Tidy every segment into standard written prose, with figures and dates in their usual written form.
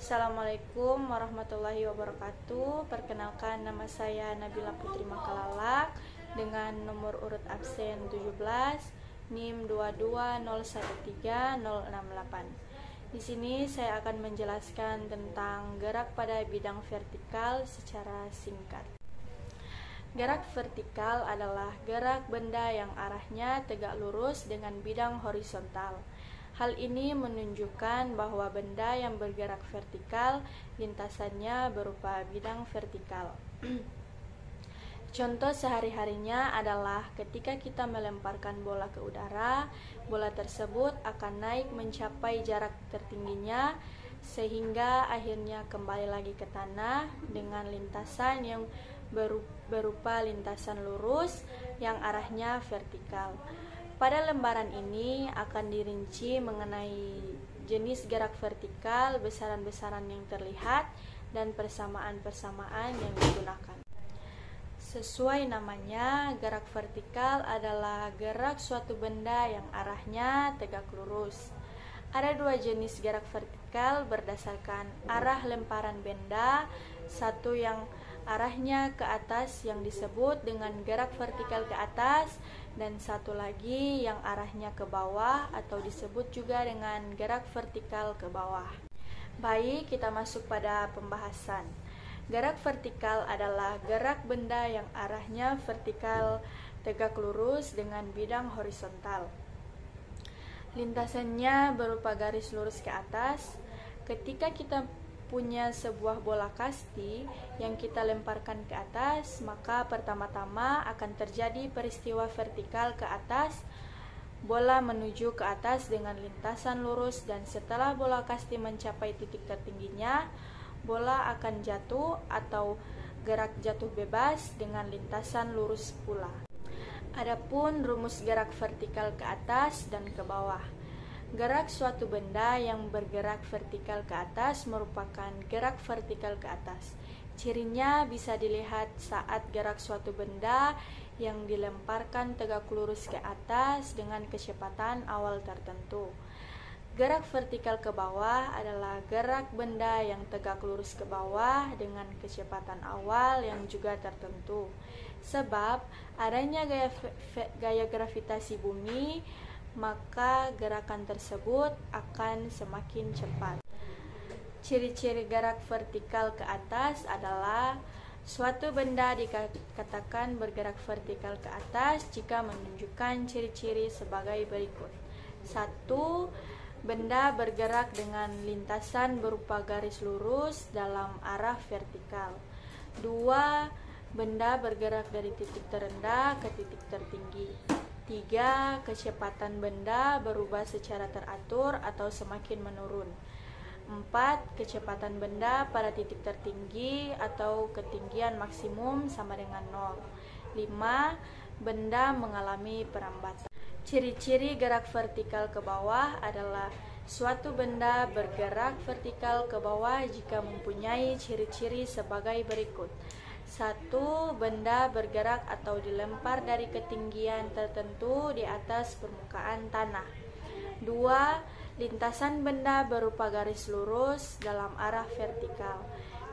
Assalamualaikum warahmatullahi wabarakatuh. Perkenalkan, nama saya Nabila Putri Makalalak dengan nomor urut absen 17, NIM 220130068. Di sini saya akan menjelaskan tentang gerak pada bidang vertikal secara singkat. Gerak vertikal adalah gerak benda yang arahnya tegak lurus dengan bidang horizontal. Hal ini menunjukkan bahwa benda yang bergerak vertikal lintasannya berupa bidang vertikal. Contoh sehari-harinya adalah ketika kita melemparkan bola ke udara, bola tersebut akan naik mencapai jarak tertingginya sehingga akhirnya kembali lagi ke tanah dengan lintasan yang berupa lintasan lurus yang arahnya vertikal. Pada lembaran ini akan dirinci mengenai jenis gerak vertikal, besaran-besaran yang terlihat, dan persamaan-persamaan yang digunakan. Sesuai namanya, gerak vertikal adalah gerak suatu benda yang arahnya tegak lurus. Ada dua jenis gerak vertikal berdasarkan arah lemparan benda, satu yang arahnya ke atas yang disebut dengan gerak vertikal ke atas, dan satu lagi yang arahnya ke bawah atau disebut juga dengan gerak vertikal ke bawah. Baik, kita masuk pada pembahasan. Gerak vertikal adalah gerak benda yang arahnya vertikal tegak lurus dengan bidang horizontal. Lintasannya berupa garis lurus ke atas. Ketika kita punya sebuah bola kasti yang kita lemparkan ke atas, maka pertama-tama akan terjadi peristiwa vertikal ke atas. Bola menuju ke atas dengan lintasan lurus, dan setelah bola kasti mencapai titik tertingginya, bola akan jatuh atau gerak jatuh bebas dengan lintasan lurus pula. Adapun rumus gerak vertikal ke atas dan ke bawah. Gerak suatu benda yang bergerak vertikal ke atas merupakan gerak vertikal ke atas. Cirinya bisa dilihat saat gerak suatu benda yang dilemparkan tegak lurus ke atas dengan kecepatan awal tertentu. Gerak vertikal ke bawah adalah gerak benda yang tegak lurus ke bawah dengan kecepatan awal yang juga tertentu. Sebab adanya gaya gravitasi bumi, maka gerakan tersebut akan semakin cepat. Ciri-ciri gerak vertikal ke atas adalah suatu benda dikatakan bergerak vertikal ke atas jika menunjukkan ciri-ciri sebagai berikut. 1. Benda bergerak dengan lintasan berupa garis lurus dalam arah vertikal. 2. Benda bergerak dari titik terendah ke titik tertinggi. 3. Kecepatan benda berubah secara teratur atau semakin menurun. 4. Kecepatan benda pada titik tertinggi atau ketinggian maksimum sama dengan 0. 5. Benda mengalami perambatan. Ciri-ciri gerak vertikal ke bawah adalah suatu benda bergerak vertikal ke bawah jika mempunyai ciri-ciri sebagai berikut. 1. Benda bergerak atau dilempar dari ketinggian tertentu di atas permukaan tanah. 2. Lintasan benda berupa garis lurus dalam arah vertikal.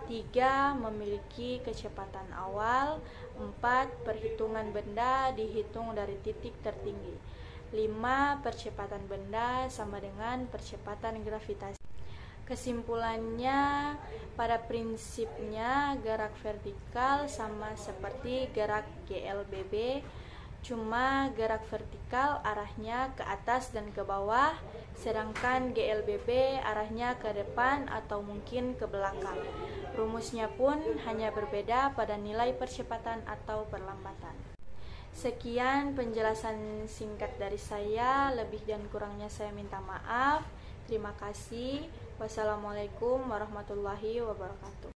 3. Memiliki kecepatan awal. 4. Perhitungan benda dihitung dari titik tertinggi. 5. Percepatan benda sama dengan percepatan gravitasi. Kesimpulannya, pada prinsipnya gerak vertikal sama seperti gerak GLBB, cuma gerak vertikal arahnya ke atas dan ke bawah, sedangkan GLBB arahnya ke depan atau mungkin ke belakang. Rumusnya pun hanya berbeda pada nilai percepatan atau perlambatan. Sekian penjelasan singkat dari saya, lebih dan kurangnya saya minta maaf. Terima kasih. Wassalamualaikum warahmatullahi wabarakatuh.